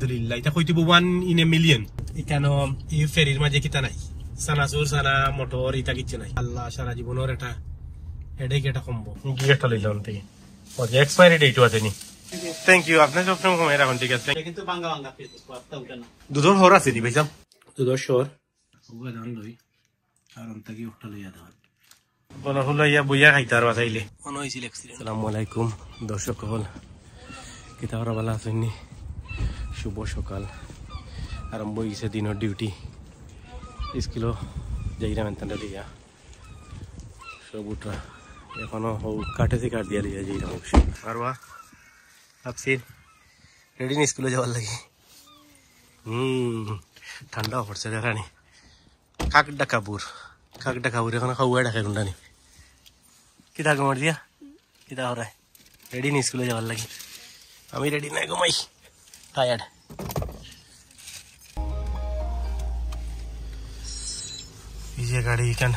আলহামদুলিল্লাহ এটা হইতো 1 in a million এখানে এই ফেরির মাঝে কিতা নাই সানাসুর সানা মোটর এটা কিছু নাই আল্লাহ সারা জীবনের এটা হেডেক এটা কমবো গিয়েটা লইলাম থেকে ওকে এক্সপায়ারি ডেট আছে নি থ্যাংক ইউ আপনার সব সময় কমে রাখুন ঠিক আছে কিন্তু বাঙ্গা বাঙ্গা পেজ করতে উঠে না দুধর হর আছে দি ভাইজান দুধর শহর ওগা দান লই আর অন্তকি উঠা লইয়া দাও বলা হলো ইয়া বইয়া খাইতার বাজাইলে কোন হইছিল অ্যাক্সিডেন্ট আসসালামু আলাইকুম দর্শক হল কিতা ওরা ভালো আছেন নি শুভ সকাল আরম্ভ হয়েছে দিনের ডিউটি স্কুলও যাইলাম এনতানটা দিয়া সব উঠরা এখনো কাটেছে কাট দিয়া লিয়া যাইলাম অবশ্যই পারবা আপসির রেডি নি স্কুলে যাওয়ার লাগে ঠান্ডা পড়ছে দেখানি কাকডা কাপুর এখন খাওয়া ডাকে কোনটানি কি থাকো মার দিয়া কি তা হরায় রেডি নি স্কুলে যাওয়ার লাগে আমি রেডি নাই ঘুমাই টায়ার্ড এই যে গাড়ি এখান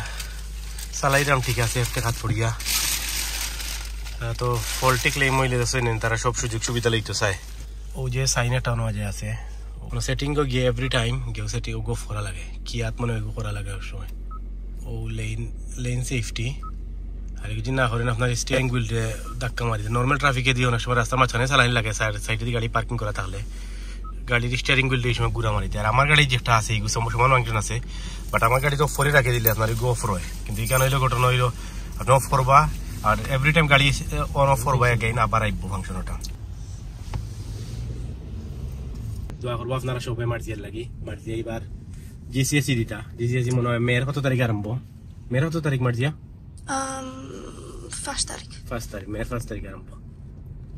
চালাইলাম ঠিক আছে একটা হাত পড়িয়া তো ফল্টি ক্লেম হইলে নেন তারা সব সুযোগ সুবিধা লইতে চায় ও যে সাইনে টাউন মাঝে আছে সেটিং গিয়ে এভরি টাইম গিয়ে সেটিং গো করা লাগে কি হাত মনে করা লাগে সময় ও লেন সেফটি আর কিছু না করেন আপনার স্টিয়ারিং হুইলটা ধাক্কা মারি নর্মাল ট্রাফিকে দিয়ে অনেক সময় রাস্তার মাঝখানে চালাইন লাগে সাইডে দিয়ে গাড়ি পার্কিং করা থাকলে গাড়ির স্টিয়ারিং হুইলটা এই সময় ঘুরা মারিতে আর আমার গাড়ি যেটা আছে এইগুলো সমান অংশন আছে বাট আমার গাড়ি তো অফরে রাখে দিলে আপনার গো অফর হয় কিন্তু এখানে হইলো ঘটনা হইলো আপনি অফ করবা আর এভরি টাইম গাড়ি অন অফ করবা এগেইন আবার আইব ফাংশন ওটা দোয়া করবো আপনারা সবাই মার্জিয়ার লাগি মার্জিয়া এবার জিসিএসি দিতা জিসিএসি মনে হয় মেয়ের কত তারিখ আরম্ভ মেয়ের কত তারিখ মার্জিয়া 1 তারিখ মেয়ের 1 তারিখ আরম্ভ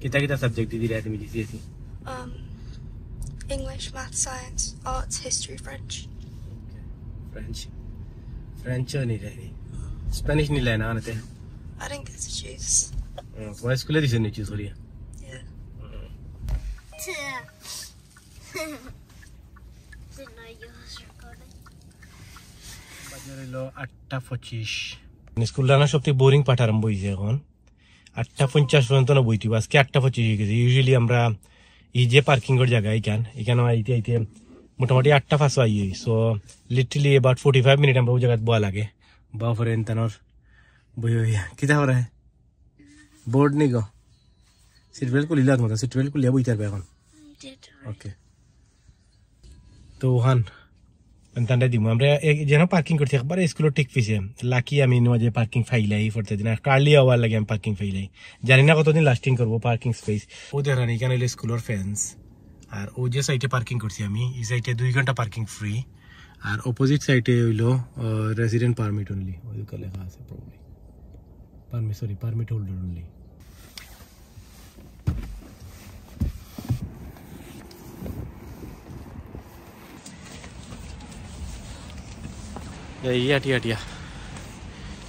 কিতা সাবজেক্ট দিদি রে তুমি জিসিএসি English, Math, Science, Arts, History, French. French नहीं रही Spanish नहीं लेना आने थे I didn't get to choose. तुम्हारे स्कूल दिसे नहीं चूज करिए Yeah. বাজারে লো 8:25 স্কুল রানা সবথেকে বোরিং পাঠ আরম্ভ হইছে এখন 8:50 পর্যন্ত না বইতি আজকে 8:25 হয়ে গেছে ইউজুয়ালি আমরা এই যে পার্কিং এর জায়গা এখানে আইতে মোটামুটি 8:05 I so literally about 45 minute আমরা ওই জায়গায় বয়া লাগে বা পরে এনতানোর বই হইয়া কিতা হরে বোর্ড নি গো সিট বেল্ট খুলিলা তোমার সিট বেল্ট খুলিয়া বইতার এখন ওকে তো ওখান এনতানটা দিমু আমরা যেন পার্কিং করতে একবার স্কুলের ঠিক পিছে লাকি আমি যে পার্কিং ফাইলাই ফরতে দিন কার্লি আওয়ার লাগে আমি পার্কিং ফাইলাই জানি না কতদিন লাস্টিং করবো পার্কিং স্পেস ও দেখানি এখানে হইলো স্কুলের ফেন্স আর ও যে সাইডে পার্কিং করছি আমি এই সাইডে 2 ঘন্টা পার্কিং ফ্রি আর অপোজিট সাইডে হইলো রেসিডেন্ট পারমিট অনলি ওই লেখা আছে probably permit holder only Hatia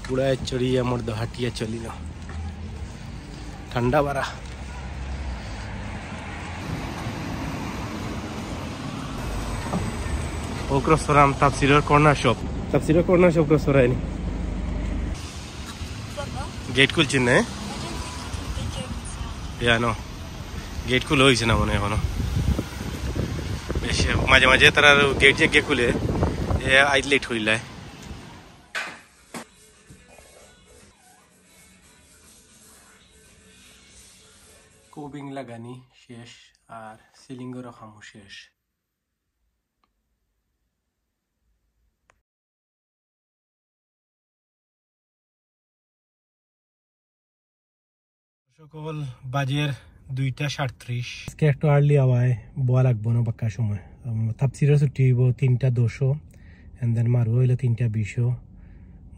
পুরা চড়ি আমার হাটিয়া চলি না ঠান্ডা বাড়া ওক্রসরাম তাফসিরের কর্নার শপ ক্রস করায়নি গেট খুলছেন না জানো গেট খুলে হয়েছে না মনে এখনো বেশি মাঝে মাঝে তারা গেট যে গিয়ে খুলে আইত লেট হইলায় কোবিং লাগানি শেষ আর সিলিংও রাখামো শেষ সকল বাজের 2:37 আজকে একটু আর্লি আওয়ায় বোয়া লাগবো না বাক্কা সময় তাপসিরের ছুটি হইব 3:10 এন্ড দেন মারু হইলে 3:20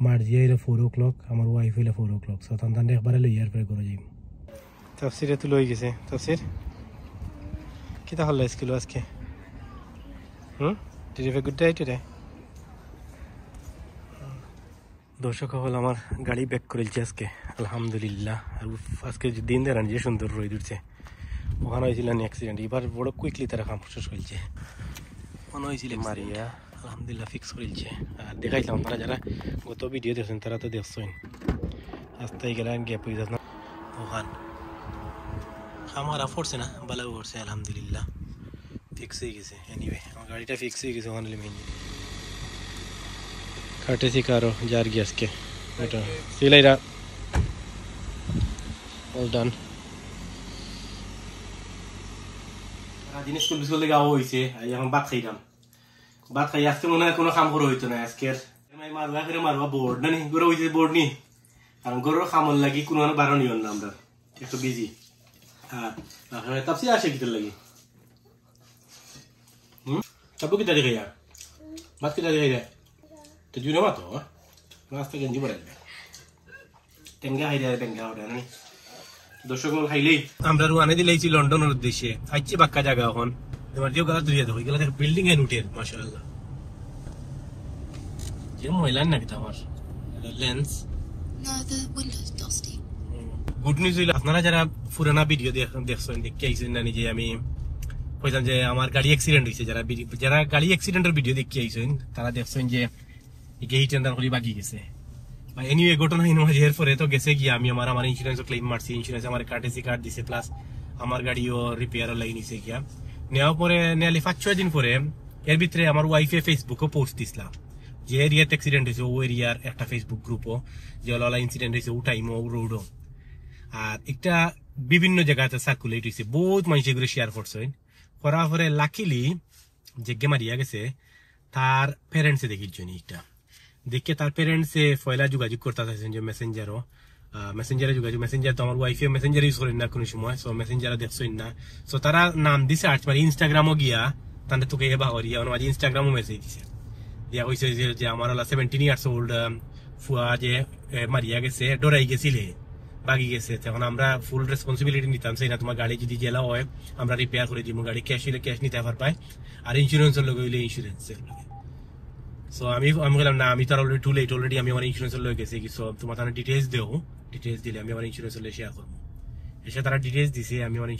মার্জিয়া হইলে 4 o'clock আমার ওয়াইফ হইলে 4 o'clock সো তান একবারে লইয়ার পরে করে যাইম তাফসিরে তো লই গেছে তাফসির কিতা হল স্কুল আজকে did you have a good day today দর্শক হল আমার গাড়ি ব্যাক করেছে আজকে আলহামদুলিল্লাহ আর আজকে দিন দেন যে সুন্দর রোদ উঠছে ওখানে হয়েছিল অ্যাক্সিডেন্ট এবার বড় কুইকলি তারা কাম শেষ হয়েছে ওখানে হয়েছিল মারিয়া আলহামদুলিল্লাহ ফিক্স করেছে আর দেখাইলাম আপনারা যারা গত ভিডিও দেখছেন তারা তো দেখছেন রাস্তায় গেলে গ্যাপ হয়ে যাচ্ছে না ওখান খামারা পড়ছে না ভালো পড়ছে আলহামদুলিল্লাহ ফিক্স হয়ে গেছে এনিওয়ে আমার গাড়িটা ফিক্স হয়ে গেছে ওখানে মেইনলি কার্টেসি কারো যার গ্যাসকে এটা সিলাইরা অল ডান দিন স্কুল বিস্কুল থেকে আওয়া হয়েছে এখন ভাত খাইলাম ভাত খাই আজকে মনে হয় কোনো কাম করা হইতো না আজকের মারবা করে মারবা বোর্ড না নি গরু হয়েছে বোর্ড নি কারণ গরুর খামর লাগি কোনো বারো নিও না আমরা একটু বিজি হ্যাঁ তাপসি আসে কিতার লাগি তাবু কিতা দেখে যা ভাত কিতা দেখে যায় তো জুড়ে মাতো রাস্তা গেঞ্জি পড়ে টেঙ্গা খাই দেয় টেঙ্গা ওটা না দর্শক খাইলেই আমরা রুয়ানে দিলেছি লন্ডনের উদ্দেশ্যে খাইছি বাক্কা জায়গা এখন তোমার যে গলা দুরিয়া দেখো এগুলা দেখ বিল্ডিং এ উঠে মাশাআল্লাহ যে ময়লা নাকি তোমার lens No, the window's dusty. Good news হইল আপনারা যারা পুরানা ভিডিও দেখছেন দেখতে আইছেন না নিজে আমি কইতাম যে আমার গাড়ি অ্যাক্সিডেন্ট হয়েছে যারা গাড়ি অ্যাক্সিডেন্টের ভিডিও দেখতে আইছেন তারা দেখছেন যে হিট এন্ডার করে বাকি গেছে বা এনিওয়ে ঘটনা এর পরে তো গেছে গিয়ে আমি আমার ইন্স্যুরেন্স ক্লেম মারছি ইন্স্যুরেন্স আমার কার্টেসি কার্ড দিছে প্লাস আমার গাড়িও রিপেয়ার লাগি নিছে গিয়া নেওয়ার পরে নেয়ালি 5-6 দিন পরে এর ভিতরে আমার ওয়াইফে ফেসবুকে পোস্ট দিছিলাম যে এরিয়াতে অ্যাক্সিডেন্ট হয়েছে ও এরিয়ার একটা ফেসবুক গ্রুপও যে ওলা ইনসিডেন্ট হয়েছে ও টাইমও ও রোডও আর একটা বিভিন্ন জায়গাতে সার্কুলেট হয়েছে বহুত মানুষ এগুলো শেয়ার করছে করার পরে লাকিলি যে মারিয়া গেছে তার প্যারেন্টসে দেখির এটা দেখে তার প্যারেন্টসে পয়লা যোগাযোগ করতে চাইছেন যে মেসেঞ্জারে যোগাযোগ মেসেঞ্জার তো আমার ওয়াইফে মেসেঞ্জার ইউজ করেন না কোনো সময় সো মেসেঞ্জারে দেখছেন না সো তারা নাম দিছে আর্চ মানে ইনস্টাগ্রামও গিয়া তাদের তোকে এবা করিয়া আমার ইনস্টাগ্রামও মেসেজ দিছে দিয়া কইছে যে আমার 17 ইয়ার্স ওল্ড ফুয়া যে মারিয়া গেছে ডরাই গেছিলে বাগি গেছে তখন আমরা ফুল রেসপন্সিবিলিটি নিতাম সেই না তোমার গাড়ি যদি জেলা হয় আমরা রিপেয়ার করে দিব গাড়ি ক্যাশ হইলে ক্যাশ নিতে পারবাই আর ইন্স্যুরেন্সের লগে হইলে ইন্স্যুরেন্সের লগে সো আমি বললাম না আমি তো অলরেডি টু লেট অলরেডি আমি আমার ইন্স্যুরেন্সের লগে গেছি কি সব তোমার তারা ডিটেলস দেও ডিটেলস দিলে আমি আমার ইন্স্যুরেন্সের লগে শেয়ার করবো এসে তারা ডিটেলস দিছে আমি আমার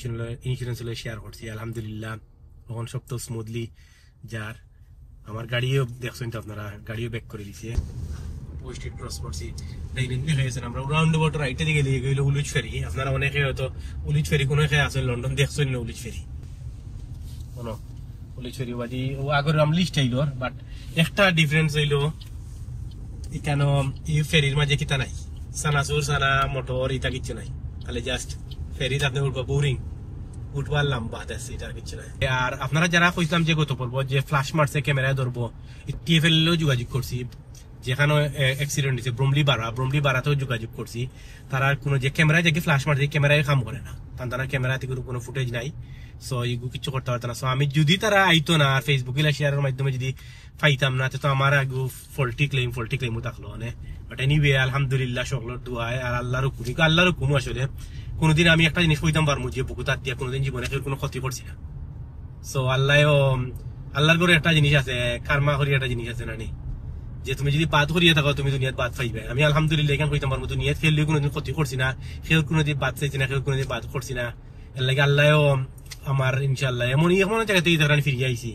ইন্স্যুরেন্সের লগে শেয়ার করছি আলহামদুলিল্লাহ তখন সব তো স্মুথলি যার আমার গাড়িও দেখছেন তো আপনারা গাড়িও ব্যাক করে দিছে পোস্টেড ক্রস করছি ডাইরেক্টলি হয়েছে আমরা রাউন্ড অ্যাবাউট রাইটে দিকে লিয়ে গেল উলিচ ফেরি আপনারা অনেকে হয়তো উলিচ ফেরি কোনো খেয়ে আসেন লন্ডন দেখছেন না উলিচ ফেরি কোনো উলিচ ফেরি বাজি ও আগের আম লিস্ট আইলো বাট একটা ডিফারেন্স হইলো এখানে এই ফেরির মাঝে কিতা নাই সানাসুর সানা মোটর ইটা কিছু নাই তাহলে জাস্ট ফেরিতে আপনি উঠবো বোরিং উঠবার লম্বা আছে এটা কিছু নাই আর আপনারা যারা কইতাম যে গত পর্ব যে ফ্ল্যাশ মারছে ক্যামেরায় ধরবো টিএফএল যোগাযোগ করছি যেখানে অ্যাক্সিডেন্ট হয়েছে ব্রমলি বাড়াতেও যোগাযোগ করছি তারা কোনো যে ক্যামেরায় যে ফ্ল্যাশ মারছে ক্যামেরায় কাম করে না তারা ক্যামেরা থেকে কোনো ফুটেজ নাই সো এগুলো কিছু করতে পারতো না সো আমি যদি তারা আইতো না ফেসবুকে শেয়ারের মাধ্যমে যদি পাইতাম না তো আমার আগু ফল্টি ক্লেমও থাকলো মানে বাট এনিওয়ে আলহামদুলিল্লাহ সকলের দোয়ায় আর আল্লাহর হুকুম আসলে কোনোদিন আমি একটা জিনিস কইতাম পারবো যে বুকু তার দিয়া কোনোদিন জীবনে কোনো ক্ষতি করছি না সো আল্লাহর করে একটা জিনিস আছে কারমা করি একটা জিনিস আছে নানি যে তুমি যদি বাদ করিয়া থাকো তুমি দুনিয়াত বাদ পাইবে আমি আলহামদুলিল্লাহ এখানে কইতাম পারবো দুনিয়াত খেললে কোনোদিন ক্ষতি করছি না খেল কোনোদিন বাদ চাইছি না খেল কোনোদিন বাদ করছি না এর লাগে আল্লাহও আমার ইনশাআল্লাহ এমন জায়গা থেকে তারা ফিরিয়ে আইছি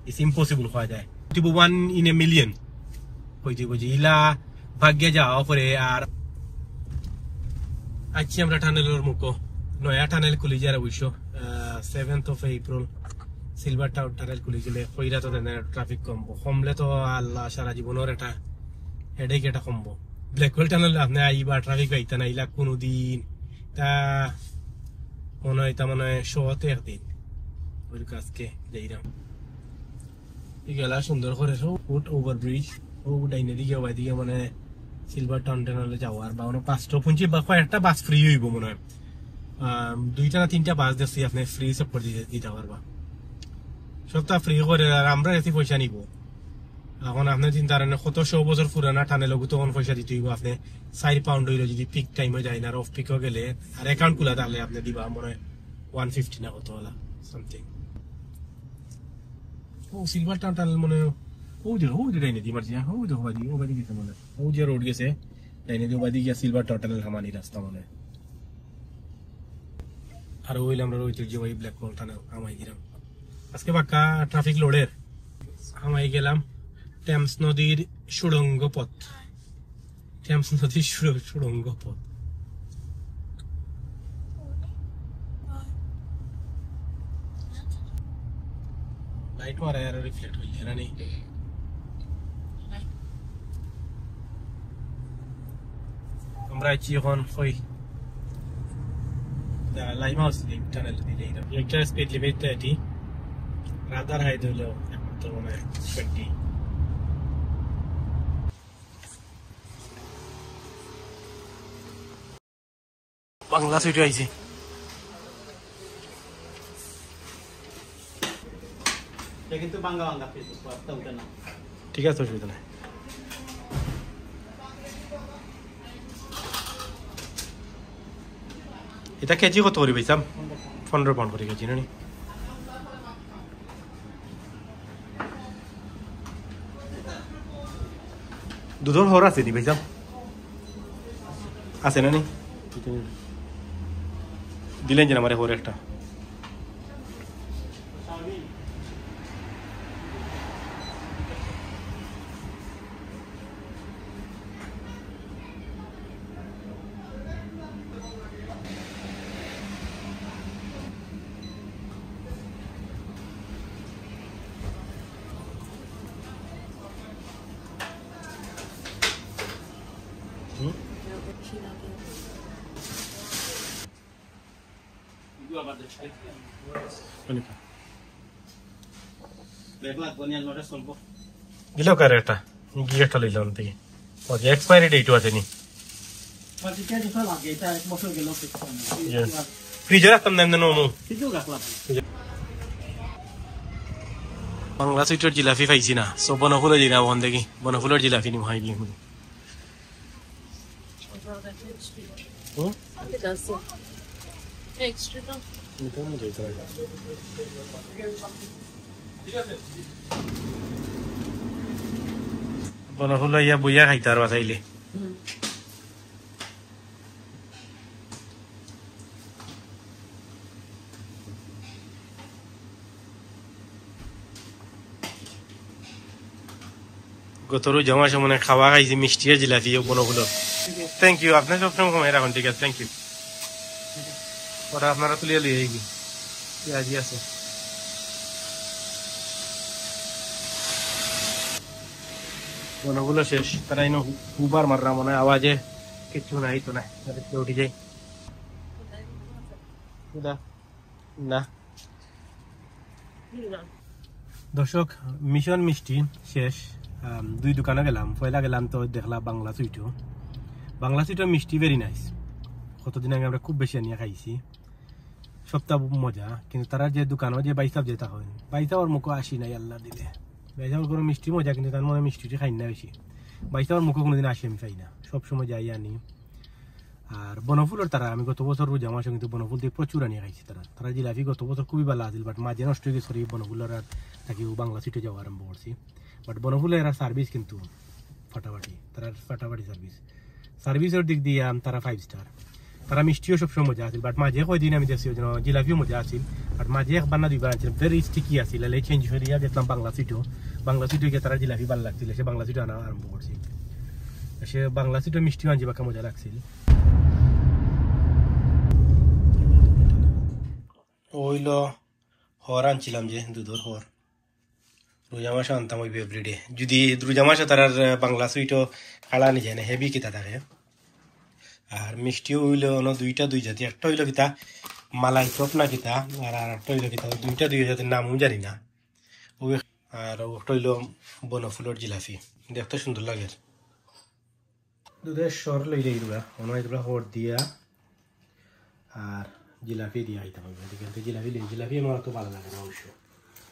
ইটস ইম্পসিবল হওয়া যায় 1 in a million কইতে বুঝি ইলা ভাগ্যে যাওয়া পরে আর আজকে আমরা টানেলের মুখো নয়া টানেল খুলি যারা অবশ্য 7th of April silver tunnel খুলি গেলে কইরা তো ট্রাফিক কমলে তো আল্লাহ সারা জীবনের একটা হেডেক এটা কমবো ব্ল্যাক হোল টানেল আপনি আইবা ট্রাফিক পাইতা না ইলা কোনোদিন তা মনে হয় তা মনে হয় শোতে একদিন ওই কাজকে যাইরাম গেলা সুন্দর করে ফুট ওভার ব্রিজ ও ডাইনে দিকে ওই দিকে মানে সিলভার টানেলে যাওয়ার বা মানে 550 বা কয়েকটা বাস ফ্রি হইব মনে হয় 2টা না 3টা বাস দেখছি আপনি ফ্রি সাপোর্ট দিতে পারবা সবটা ফ্রি করে আর আমরা এতে পয়সা নিব এখন আপনি চিন্তা করেন কত 100 বছর পুরানা টানেল তখন পয়সা দিতে হইব আপনি 4 পাউন্ড হইলে যদি পিক টাইমে যায় না আর অফ পিকও গেলে আর অ্যাকাউন্ট খোলা তাহলে আপনি দিবা মনে হয় 150 না কত হলা সামথিং ও সিলভার টানেল মনে ও যে ডাইনে দি মারছি ও যে ওবাদি গেছে মনে ও যে রোড গেছে ডাইনে দি ওবাদি গিয়া সিলভার টানেল হামানি রাস্তা মনে আর ওইলে আমরা ঐতিহ্যবাহী ব্ল্যাক হোল টানেল আমাই দিলাম আজকে বাক্কা ট্রাফিক লোডের আমাই গেলাম টেমস নদীর সুড়ঙ্গ পথ লাইট মারা আর রিফ্লেক্ট হইছে না নি আমরা আছি এখন কই দা লাইম হাউস টানেল দিলে একটা স্পিড লিমিট এটি রাদার হাইট হলো একমাত্র মানে 20 বাংলা সুইট আইছে কিন্তু বাংলা বাংলা ফেসবুক পাতা উঠে না ঠিক আছে অসুবিধা নাই এটা কেজি কত করে পাইছাম 15 পাউন্ড করে কেজি নানি দুধর হর আছে দি পাইছাম আছে নানি দিলেন যে আমারে হর একটা দেখলা কোনিয়াল নটা সম্পর্ক দিলো কার একটা গিয়েটা লইলাম থেকে ওকে এক্সপায়ারি ডেটও আছে নি পাঁচটা দিন লাগে এটা এক বছর গেল ফ্রিজে রাখতাম না এমনি নমু কিছু রাখলাম বাংলা সুইটের জিলাপি পাইছি না সো বনফুলের জিলা ওখান দেখি বনফুলের জিলাপি নিম হাইলি Extra. বনফুল ইয়া বইয়া খাইতে আর বাঁচাইলে গতরও জমা সময় খাওয়া খাইছি মিষ্টি আর জিলাপি বনফুল থ্যাংক ইউ আপনার সবসময় কমাই রাখুন ঠিক আছে থ্যাংক ইউ ওটা আপনারা তুলিয়ে লিয়ে গি পেঁয়াজি আছে বনগুলো শেষ তারা ইনো হুবার মাররা মনে হয় আওয়াজে কিচ্ছু নাই তো না উঠে যাই না দর্শক মিশন মিষ্টি শেষ দুই দোকানে গেলাম পয়লা গেলাম তো দেখলাম বাংলা সুইটও মিষ্টি ভেরি নাইস কতদিন আগে আমরা খুব বেশি আনিয়ে খাইছি সপ্তাহ মজা কিন্তু তারা যে দোকানও যে বাইসাব যেটা হয় বাইসাবার মুখও আসি নাই আল্লাহ দিলে বাইসাবার কোনো মিষ্টি মজা কিন্তু তার মনে মিষ্টিটি খাই না বেশি বাইসাবার মুখও কোনোদিন আসি আমি খাই না সবসময় যাই আনি আর বনফুলের তারা আমি গত বছর রোজা মাসে কিন্তু বনফুল দিয়ে প্রচুর আনিয়ে খাইছি তারা জিলাপি গত বছর খুবই ভালো আছিল বাট মাঝে নষ্ট হয়ে গেছে বনফুলের আর তাকে বাংলা সুইটে যাওয়া আরম্ভ করছি বাট বনফুলের সার্ভিস কিন্তু ফাটাফাটি তারা ফাটাফাটি সার্ভিসের দিক দিয়ে তারা 5 স্টার তারা মিষ্টিও সবসময় মজা আছিল বাট মাঝে কয়দিন আমি দেখছি জিলাপিও মজা আছিল বাট মাঝে একবার না দুইবার আনছিলাম ভেরি স্টিকি আছিল চেঞ্জ হয়ে দিয়া দেখলাম বাংলা সুইটে গিয়ে তারা জিলাপি ভালো লাগছিল সে বাংলা সুইটে আনা আরম্ভ করছি সে বাংলা সুইটে মিষ্টিও আনছি বাকা মজা লাগছিল ওইল হর আনছিলাম যে দুধর হর রোজা মাসে আনতাম ওই এভরিডে যদি রোজা মাসে তার বাংলা সুইটও খাড়া নিয়ে যায় না হেভি কিতা থাকে আর মিষ্টিও হইলো দুইটা দুই জাতি একটা হইলো কিতা মালাই চপ না কিতা আর একটা হইলো কিতা দুইটা দুই জাতির নামও জানি না ওই আর একটা হইলো বনফুলের জিলাপি দেখতে সুন্দর লাগে দুধের সর লইলে এগুলা এগুলা হর দিয়া আর জিলাপি দিয়ে আইতে হবে কিন্তু জিলাপি আমার তো ভালো লাগে না অবশ্য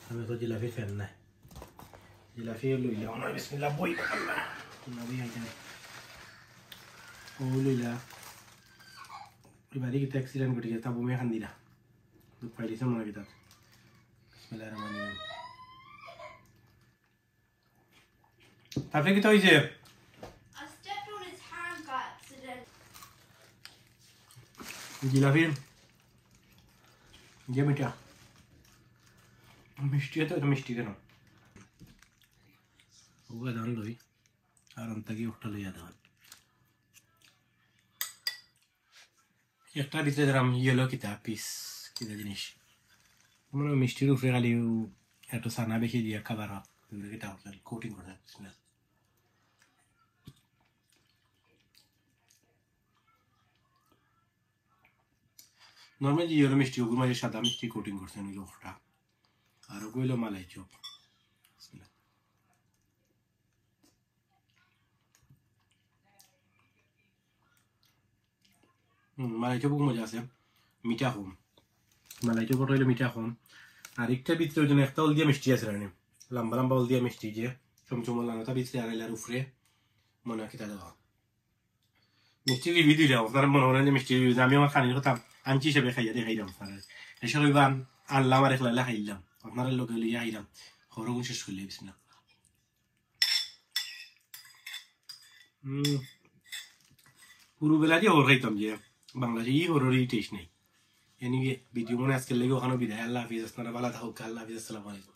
আমি তো জিলাপি ফ্যান নাই জিলাপি লইলে অনেক বিসমিল্লাহ বই পাল্লা জিলাপি আইতে ও লইলা এবারে কিন্তু অ্যাক্সিডেন্ট ঘটে গেছে তাবু মেখান দিলা দুঃখ পাইলিছে মনে কিতা বিসমিল্লাহির রহমানির রহিম তারপরে কি তো হইছে জিলাপি যে মিঠা মিষ্টি তো এটা মিষ্টি কেন ওগুলো ধান লই আর তাকে ওটা লইয়া দেওয়া একটা দিতে দিলাম ইয়েলো কিতা পিস কিতা জিনিস মনে মিষ্টির উপরে খালি একটু সানা বেশি দিয়ে খাবার এটা কোটিং করে নর্মালি যে হলো মিষ্টি ওগুলো মাঝে সাদা মিষ্টি কোটিং করছেন ওই লোকটা আর ওগুলো মালাই চপ মালাই চপ মজা আছে মিঠা কম মালাই চপ হইলো মিঠা কম আর একটা ভিতরে ওই জন্য একটা ওল দিয়ে মিষ্টি আছে রানি লম্বা লম্বা ওল দিয়ে মিষ্টি যে চমচম লাগাটা ভিতরে আড়াইলার উপরে মনে হয় খেতে দেওয়া মিষ্টি রিভিউ দিলাম আপনার মনে হয় যে মিষ্টি রিভিউ আমি আমার খানির কথা আনছি হিসেবে খাইয়া দেখাইলাম আপনার এসে কইবা আনলাম আর একলা খাইলাম আপনার লোকে লিয়ে আইলাম খরগুন শেষ করলে না পুরোবেলা দিয়ে হর খাইতাম যে বাংলাদেশে ই হরই টেস্ট নেই এনিকে ভিডিও মনে আজকের লেগে ওখানে বিদায় আল্লাহ হাফিজ আপনারা ভালো থাকুক আল্লাহ হাফিজ আসসালামু আলাইকুম